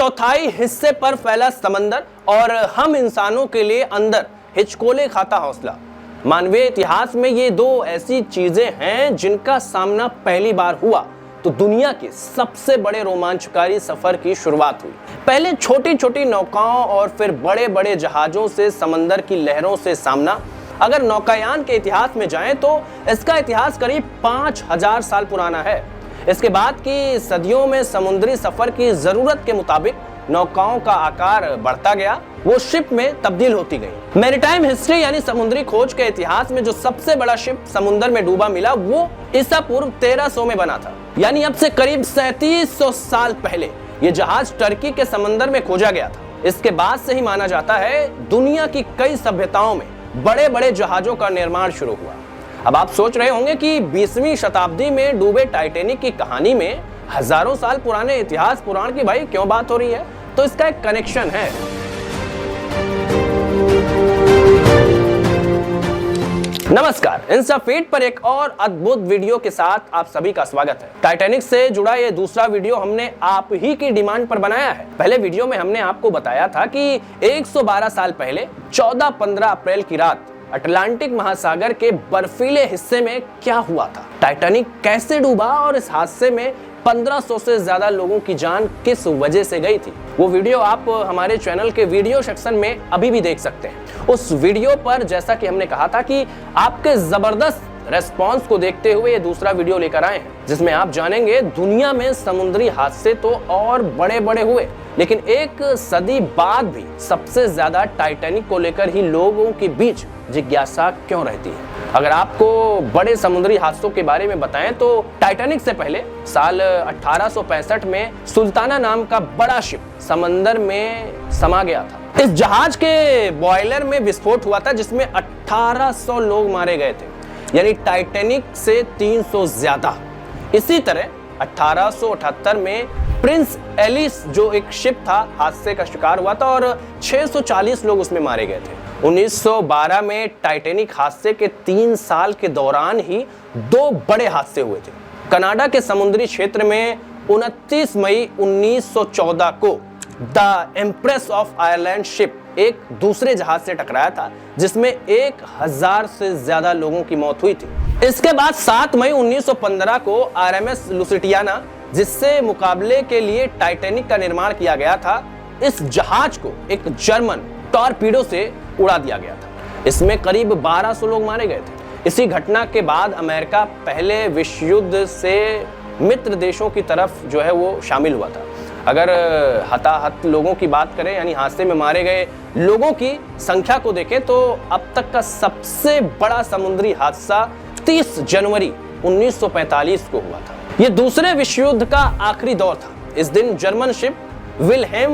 चौथाई हिस्से पर फैला समंदर और हम इंसानों के लिए अंदर हिचकोले खाता हौसला। मानवीय इतिहास में ये दो ऐसी चीजें हैं जिनका सामना पहली बार हुआ तो दुनिया के सबसे बड़े रोमांचकारी सफर की शुरुआत हुई। पहले छोटी छोटी नौकाओं और फिर बड़े बड़े जहाजों से समंदर की लहरों से सामना। अगर नौकायान के इतिहास में जाएं तो इसका इतिहास करीब 5000 साल पुराना है। इसके बाद की सदियों में समुद्री सफर की जरूरत के मुताबिक नौकाओं का आकार बढ़ता गया, वो शिप में तब्दील होती गई। मैरीटाइम हिस्ट्री यानी समुद्री खोज के इतिहास में जो सबसे बड़ा शिप समुद्र में डूबा मिला वो ईसा पूर्व 1300 में बना था, यानी अब से करीब 3700 साल पहले ये जहाज टर्की के समंदर में खोजा गया था। इसके बाद से ही माना जाता है दुनिया की कई सभ्यताओं में बड़े बड़े जहाजों का निर्माण शुरू हुआ। अब आप सोच रहे होंगे कि 20वीं शताब्दी में डूबे टाइटैनिक की कहानी में हजारों साल पुराने इतिहास पुराण की भाई क्यों बात हो रही है, तो इसका एक कनेक्शन है। नमस्कार, इंस्टा फीड पर एक और अद्भुत वीडियो के साथ आप सभी का स्वागत है। टाइटैनिक से जुड़ा ये दूसरा वीडियो हमने आप ही की डिमांड पर बनाया है। पहले वीडियो में हमने आपको बताया था कि 112 साल पहले 14-15 अप्रैल की रात अटलांटिक महासागर के बर्फीले हिस्से में क्या हुआ था, टाइटैनिक कैसे डूबा और इस हादसे में 1500 से ज्यादा लोगों की जान किस वजह से गई थी। वो वीडियो आप हमारे चैनल के वीडियो सेक्शन में अभी भी देख सकते हैं। उस वीडियो पर जैसा कि हमने कहा था कि आपके जबरदस्त रेस्पॉन्स को देखते हुए ये दूसरा वीडियो लेकर आए हैं, जिसमें आप जानेंगे दुनिया में समुद्री हादसे तो और बड़े बड़े हुए, लेकिन एक सदी बाद भी सबसे ज्यादा टाइटैनिक को लेकर ही लोगों के बीच जिज्ञासा क्यों रहती है। अगर आपको बड़े समुद्री हादसों के बारे में बताएं तो टाइटैनिक से पहले साल 1865 में सुल्ताना नाम का बड़ा शिप समंदर में समा गया था। इस जहाज के बॉयलर में विस्फोट हुआ था जिसमें 1800 लोग मारे गए थे, यानी टाइटैनिक से 300 ज्यादा। इसी तरह 1878 में प्रिंस एलिस जो एक शिप था हादसे का शिकार हुआ था और 640 लोग उसमें मारे गए थे। 1912 में टाइटैनिक हादसे के 3 साल के दौरान ही 2 बड़े हादसे हुए थे। कनाडा के समुद्री क्षेत्र में 29 मई 1914 को the empress of Ireland ship एक दूसरे जहाज से टकराया था जिसमें 1000 से ज्यादा लोगों की मौत हुई थी। इसके बाद 7 मई 1915 को आरएमएस लुसिटियाना, जिससे मुकाबले के लिए टाइटैनिक का निर्माण किया गया था, इस जहाज को एक जर्मन टॉर्पीडो से उड़ा दिया गया था। इसमें करीब 1200 लोग मारे गए थे। इसी घटना के बाद अमेरिका पहले विश्व युद्ध से मित्र देशों की तरफ जो है वो शामिल हुआ था। अगर हताहत लोगों की बात करें यानी हादसे में मारे गए लोगों की संख्या को देखें तो अब तक का सबसे बड़ा समुद्री हादसा 30 जनवरी 1945 को हुआ था। यह दूसरे विश्व युद्ध का आखिरी दौर था। इस दिन जर्मन शिप विल्हेम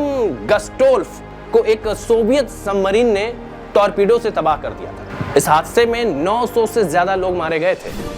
गस्टोल्फ को एक सोवियत सबमरीन ने टॉर्पीडो से तबाह कर दिया था। इस हादसे में 900 से ज्यादा लोग मारे गए थे।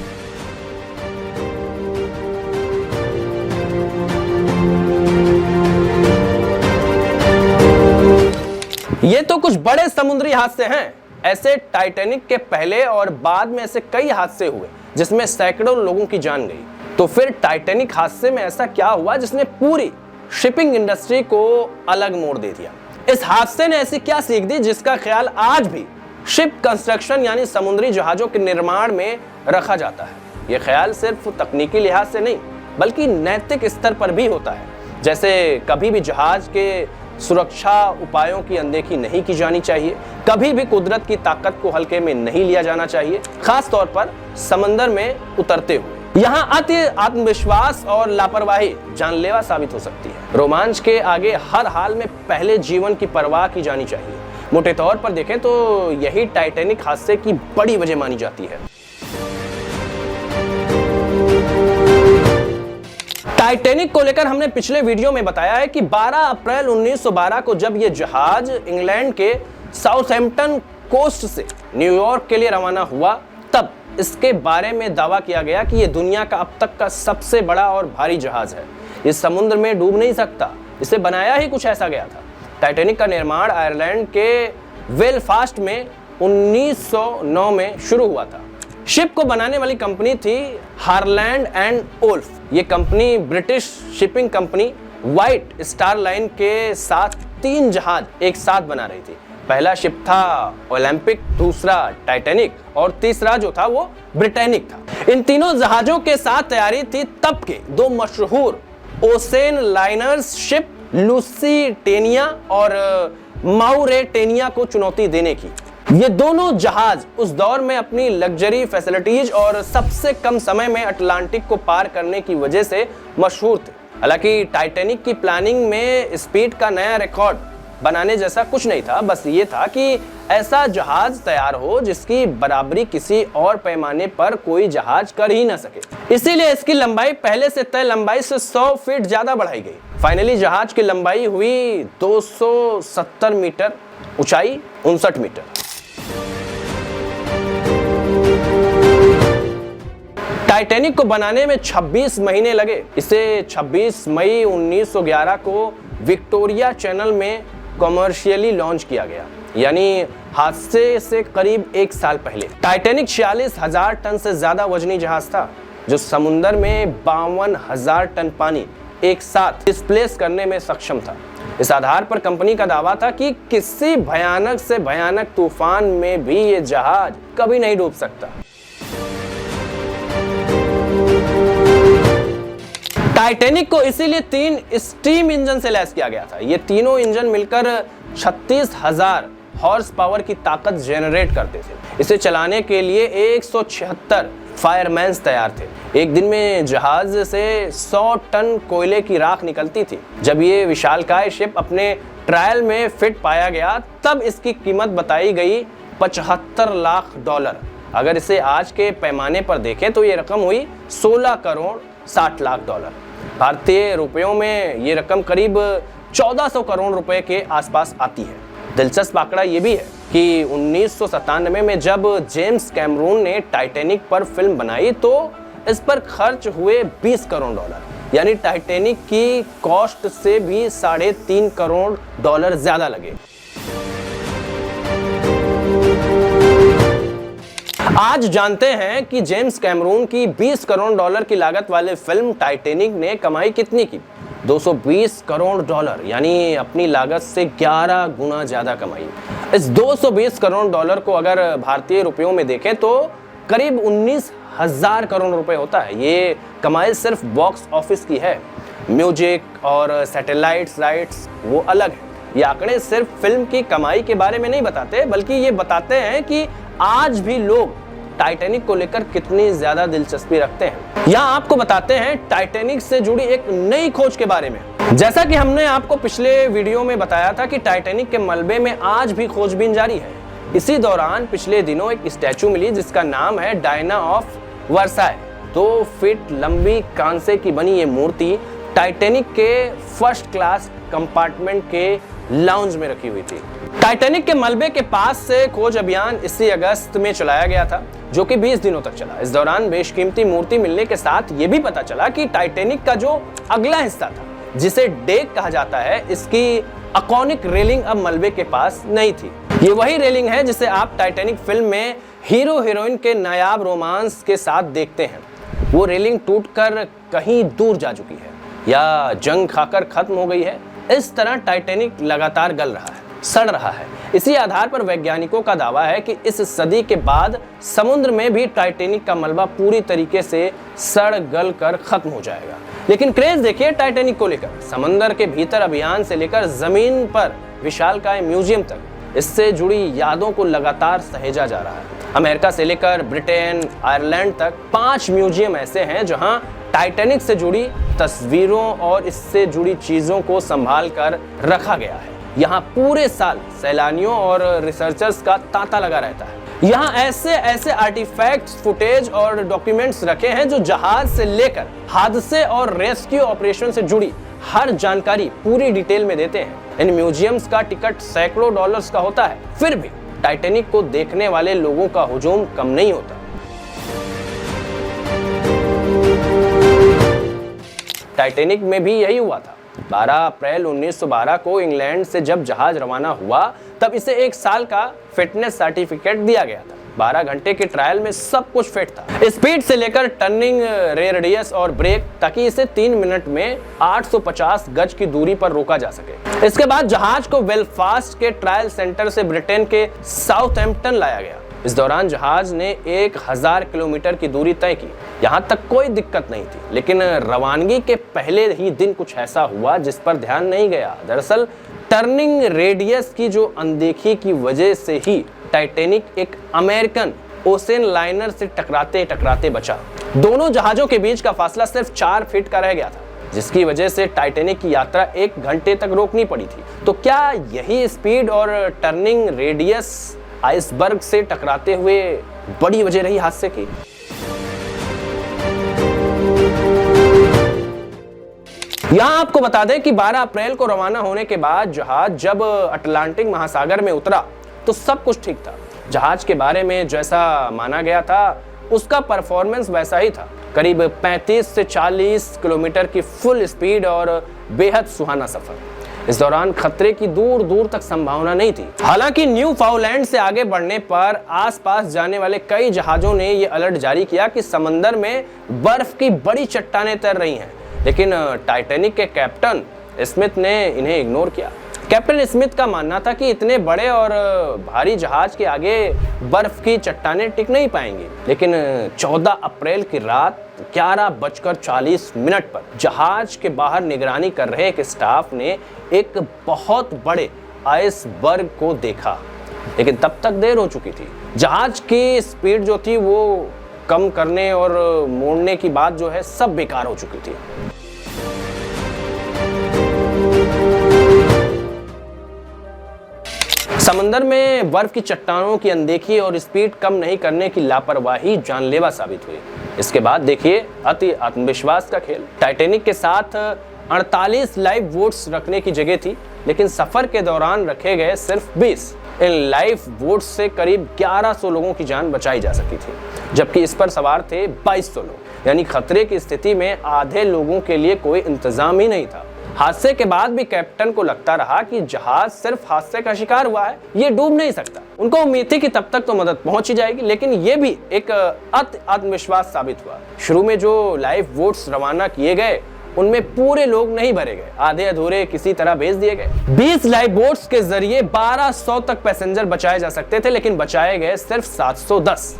ये तो कुछ बड़े समुद्री हादसे हैं। ऐसे टाइटैनिक के पहले और बाद में ऐसे कई हादसे हुए जिसमें सैकड़ों लोगों की जान गई। तो फिर टाइटैनिक हादसे में ऐसा क्या हुआ जिसने पूरी शिपिंग इंडस्ट्री को अलग मोड़ दे दिया। इस हादसे ने ऐसी क्या सीख दी जिसका ख्याल आज भी शिप कंस्ट्रक्शन यानी समुद्री जहाजों के निर्माण में रखा जाता है। यह ख्याल सिर्फ तकनीकी लिहाज से नहीं बल्कि नैतिक स्तर पर भी होता है। जैसे कभी भी जहाज के सुरक्षा उपायों की अनदेखी नहीं की जानी चाहिए, कभी भी कुदरत की ताकत को हल्के में नहीं लिया जाना चाहिए, खास तौर पर समंदर में उतरते हुए। यहाँ अति आत्मविश्वास और लापरवाही जानलेवा साबित हो सकती है। रोमांच के आगे हर हाल में पहले जीवन की परवाह की जानी चाहिए। मोटे तौर पर देखें तो यही टाइटैनिक हादसे की बड़ी वजह मानी जाती है। टाइटैनिक को लेकर हमने पिछले वीडियो में बताया है कि 12 अप्रैल 1912 को जब यह जहाज इंग्लैंड के साउथहैम्पटन कोस्ट से न्यूयॉर्क के लिए रवाना हुआ तब इसके बारे में दावा किया गया कि यह दुनिया का अब तक का सबसे बड़ा और भारी जहाज है। इस समुद्र में डूब नहीं सकता, इसे बनाया ही कुछ ऐसा गया था। टाइटैनिक का निर्माण आयरलैंड के बेलफास्ट में 1909 में शुरू हुआ था। शिप को बनाने वाली कंपनी थी हारलैंड एंड ओल्फ। ये company British shipping company White Star Line के साथ 3 जहाज एक साथ बना रही थी। पहला शिप था ओलंपिक, दूसरा टाइटैनिक और तीसरा जो था वो ब्रिटेनिक था। इन तीनों जहाजों के साथ तैयारी थी तब के 2 मशहूर ओसेन लाइनर्स शिप लुसिटेनिया और माउरेटेनिया को चुनौती देने की। ये दोनों जहाज उस दौर में अपनी लग्जरी फैसिलिटीज और सबसे कम समय में अटलांटिक को पार करने की वजह से मशहूर थे। हालांकि टाइटैनिक की प्लानिंग में स्पीड का नया रिकॉर्ड बनाने जैसा कुछ नहीं था, बस ये था कि ऐसा जहाज तैयार हो जिसकी बराबरी किसी और पैमाने पर कोई जहाज कर ही ना सके। इसीलिए इसकी लंबाई पहले से तय लंबाई से 100 फीट ज्यादा बढ़ाई गई। फाइनली जहाज की लंबाई हुई 270 मीटर, ऊंचाई 59 मीटर। टाइटैनिक को बनाने में 26 महीने लगे। इसे 26 मई 1911 को विक्टोरिया चैनल में कॉमर्शियली लॉन्च किया गया, यानी हादसे से करीब 1 साल पहले। टाइटैनिक 46,000 टन से ज्यादा वजनी जहाज था, जो समुद्र में 52,000 टन पानी एक साथ डिस्प्लेस करने में सक्षम था। इस आधार पर कंपनी का दावा था कि किसी भयानक से भयानक तूफान में भी ये जहाज कभी नहीं डूब सकता। टाइटैनिक को इसीलिए 3 स्टीम इंजन से लैस किया गया था। ये तीनों इंजन मिलकर 36,000 हॉर्स पावर की ताकत जनरेट करते थे। इसे चलाने के लिए 176 फायरमैन्स तैयार थे। एक दिन में जहाज से 100 टन कोयले की राख निकलती थी। जब ये विशालकाय शिप अपने ट्रायल में फिट पाया गया, तब इसकी कीमत बताई गई $75 लाख। अगर इसे आज के पैमाने पर देखें तो ये रकम हुई $16 करोड़ 60 लाख। भारतीय रुपयों में ये रकम करीब 1400 करोड़ रुपए के आसपास आती है। दिलचस्प आंकड़ा ये भी है कि 1997 में जब जेम्स कैमरून ने टाइटैनिक पर फिल्म बनाई तो इस पर खर्च हुए $20 करोड़, यानी टाइटैनिक की कॉस्ट से भी $3.5 करोड़ ज्यादा लगे। आज जानते हैं कि जेम्स कैमरून की $20 करोड़ की लागत वाली फिल्म टाइटैनिक ने कमाई कितनी की। $220 करोड़, यानी अपनी लागत से 11 गुना ज्यादा कमाई। इस $220 करोड़ को अगर भारतीय रुपयों में देखें तो करीब 19,000 करोड़ रुपए होता है। ये कमाई सिर्फ बॉक्स ऑफिस की है। म्यूजिक और सैटेलाइट राइट्स वो अलग है। ये आंकड़े सिर्फ फिल्म की कमाई के बारे में नहीं बताते, बल्कि ये बताते हैं कि आज भी लोग टाइटैनिक को लेकर कितनी ज्यादा दिलचस्पी रखते हैं। यहाँ आपको बताते हैं टाइटैनिक से जुड़ी एक नई खोज के बारे में। जैसा कि हमने आपको पिछले वीडियो में बताया था कि टाइटैनिक के मलबे में आज भी खोजबीन जारी है। इसी दौरान पिछले दिनों एक स्टैचू मिली जिसका नाम है डायना ऑफ वर्साय। 2 फीट लंबी कांसे की बनी ये मूर्ति टाइटैनिक के फर्स्ट क्लास कंपार्टमेंट के लाउंज में रखी हुई थी। टाइटैनिक के मलबे के पास से खोज अभियान इसी अगस्त में चलाया गया था, जो कि 20 दिनों तक चला। इस दौरान बेशकीमती मूर्ति मिलने के साथ ये भी पता चला कि टाइटैनिक का जो अगला हिस्सा था, जिसे डेक कहा जाता है, इसकी अकॉनिक रेलिंग अब मलबे के पास नहीं थी। ये वही रेलिंग है जिसे आप टाइटैनिक फिल्म में हीरो हीरोइन के नायाब रोमांस के साथ देखते हैं। वो रेलिंग टूटकर कहीं दूर जा चुकी है या जंग खाकर खत्म हो गई है। इस तरह टाइटैनिक लगातार गल रहा है, सड़ रहा है। इसी आधार पर वैज्ञानिकों का दावा है कि इस सदी के बाद समुद्र में भी टाइटैनिक का मलबा पूरी तरीके से सड़ गल कर खत्म हो जाएगा। लेकिन क्रेज देखिए टाइटैनिक को लेकर। समंदर के भीतर अभियान से लेकर जमीन पर विशालकाय म्यूजियम तक, इससे जुड़ी यादों को लगातार सहेजा जा रहा है। अमेरिका से लेकर ब्रिटेन, आयरलैंड तक 5 म्यूजियम ऐसे हैं जहां टाइटैनिक से जुड़ी तस्वीरों और इससे जुड़ी चीजों को संभाल कर रखा गया है। यहाँ पूरे साल सैलानियों और रिसर्चर्स का तांता लगा रहता है। यहाँ ऐसे आर्टिफैक्ट्स, फुटेज और डॉक्यूमेंट्स रखे हैं जो जहाज से लेकर हादसे और रेस्क्यू ऑपरेशन से जुड़ी हर जानकारी पूरी डिटेल में देते हैं। इन म्यूजियम्स का टिकट सैकड़ों डॉलर्स का होता है, फिर भी टाइटैनिक को देखने वाले लोगों का हुजूम कम नहीं होता। टाइटैनिक में भी यही हुआ था। 12 अप्रैल 1912 को इंग्लैंड से जब जहाज रवाना हुआ, तब इसे 1 साल का फिटनेस सर्टिफिकेट दिया गया था। 12 घंटे के ट्रायल में सब कुछ फिट था, स्पीड से लेकर टर्निंग रेडियस और ब्रेक, ताकि इसे 3 मिनट में 850 गज की दूरी पर रोका जा सके। इसके बाद जहाज को बेलफास्ट के ट्रायल सेंटर से ब्रिटेन के साउथहैम्पटन लाया गया। इस दौरान जहाज ने 1000 किलोमीटर की दूरी तय की। यहाँ तक कोई दिक्कत नहीं थी, लेकिन रवानगी के पहले ही दिन कुछ ऐसा हुआ जिस पर ध्यान नहीं गया। दरअसल टर्निंग रेडियस की जो अनदेखी की वजह से ही टाइटैनिक एक अमेरिकन ओशियन लाइनर से टकराते टकराते बचा। दोनों जहाजों के बीच का फासला सिर्फ 4 फीट का रह गया था, जिसकी वजह से टाइटैनिक की यात्रा 1 घंटे तक रोकनी पड़ी थी। तो क्या यही स्पीड और टर्निंग रेडियस आइसबर्ग से टकराते हुए बड़ी वजह रही हादसे की? यहां आपको बता दें कि 12 अप्रैल को रवाना होने के बाद जहाज जब अटलांटिक महासागर में उतरा तो सब कुछ ठीक था। जहाज के बारे में जैसा माना गया था उसका परफॉर्मेंस वैसा ही था। करीब 35 से 40 किलोमीटर की फुल स्पीड और बेहद सुहाना सफर। इस दौरान खतरे की दूर दूर तक संभावना नहीं थी। हालांकि न्यू फाउलैंड से आगे बढ़ने पर आसपास जाने वाले कई जहाजों ने यह अलर्ट जारी किया कि समंदर में बर्फ की बड़ी चट्टानें तैर रही हैं, लेकिन टाइटैनिक के कैप्टन स्मिथ ने इन्हें इग्नोर किया। कैप्टन स्मिथ का मानना था कि इतने बड़े और भारी जहाज के आगे बर्फ की चट्टानें टिक नहीं पाएंगी। लेकिन 14 अप्रैल की रात 11:40 पर जहाज के बाहर निगरानी कर रहे एक स्टाफ ने एक बहुत बड़े आइसबर्ग को देखा, लेकिन तब तक देर हो चुकी थी। जहाज की स्पीड जो थी वो कम करने और मोड़ने की बात जो है सब बेकार हो चुकी थी। समंदर में बर्फ की चट्टानों की अनदेखी और स्पीड कम नहीं करने की लापरवाही जानलेवा साबित हुई। इसके बाद देखिए अति आत्मविश्वास का खेल। टाइटैनिक के साथ 48 लाइफ बोट्स रखने की जगह थी, लेकिन सफर के दौरान रखे गए सिर्फ 20। इन लाइफ बोट्स से करीब 1100 लोगों की जान बचाई जा सकी थी, जबकि इस पर सवार थे 2200 लोग। यानी खतरे की स्थिति में आधे लोगों के लिए कोई इंतजाम ही नहीं था। हादसे के बाद भी कैप्टन को लगता रहा कि जहाज सिर्फ हादसे का शिकार हुआ है, ये डूब नहीं सकता। उनको उम्मीद थी कि तब तक तो मदद पहुंच ही जाएगी, लेकिन ये भी एक आत्मविश्वास साबित हुआ। शुरू में जो लाइफ बोट्स रवाना किए गए उनमें पूरे लोग नहीं भरे गए, आधे अधूरे किसी तरह भेज दिए गए। 20 लाइफ बोट्स के जरिए 1200 तक पैसेंजर बचाए जा सकते थे, लेकिन बचाए गए सिर्फ 710।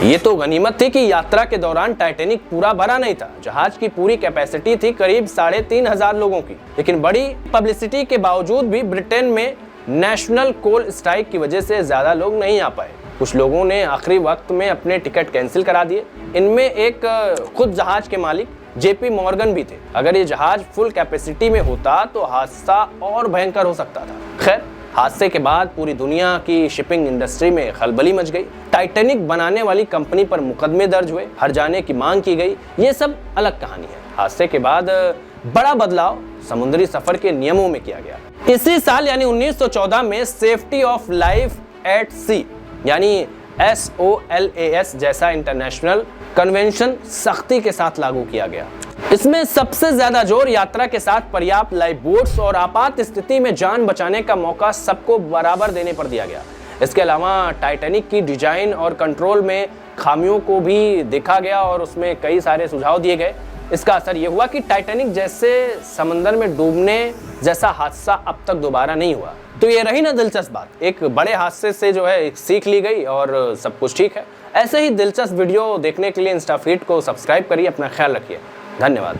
ये तो गनीमत थी कि यात्रा के दौरान टाइटैनिक पूरा भरा नहीं था। जहाज की पूरी कैपेसिटी थी करीब 3500 लोगों की, लेकिन बड़ी पब्लिसिटी के बावजूद भी ब्रिटेन में नेशनल कोल स्ट्राइक की वजह से ज्यादा लोग नहीं आ पाए। कुछ लोगों ने आखिरी वक्त में अपने टिकट कैंसिल करा दिए। इनमें एक खुद जहाज के मालिक जेपी मॉर्गन भी थे। अगर ये जहाज फुल कैपेसिटी में होता तो हादसा और भयंकर हो सकता था। खैर, हादसे के बाद पूरी दुनिया की शिपिंग इंडस्ट्री में खलबली मच गई। टाइटैनिक बनाने वाली कंपनी पर मुकदमे दर्ज हुए, हर जाने की मांग की गई। ये सब अलग कहानी है। हादसे के बाद बड़ा बदलाव समुद्री सफर के नियमों में किया गया। इसी साल यानी 1914 में सेफ्टी ऑफ लाइफ एट सी यानी SOLAS जैसा इंटरनेशनल कन्वेंशन सख्ती के साथ लागू किया गया। इसमें सबसे ज्यादा जोर यात्रा के साथ पर्याप्त लाइफ बोट्स और आपात स्थिति में जान बचाने का मौका सबको बराबर देने पर दिया गया। इसके अलावा टाइटैनिक की डिजाइन और कंट्रोल में खामियों को भी देखा गया और उसमें कई सारे सुझाव दिए गए। इसका असर यह हुआ कि टाइटैनिक जैसे समंदर में डूबने जैसा हादसा अब तक दोबारा नहीं हुआ। तो ये रही ना दिलचस्प बात, एक बड़े हादसे से जो है सीख ली गई और सब कुछ ठीक है। ऐसे ही दिलचस्प वीडियो देखने के लिए इंस्टा फीड को सब्सक्राइब करिए। अपना ख्याल रखिए। धन्यवाद।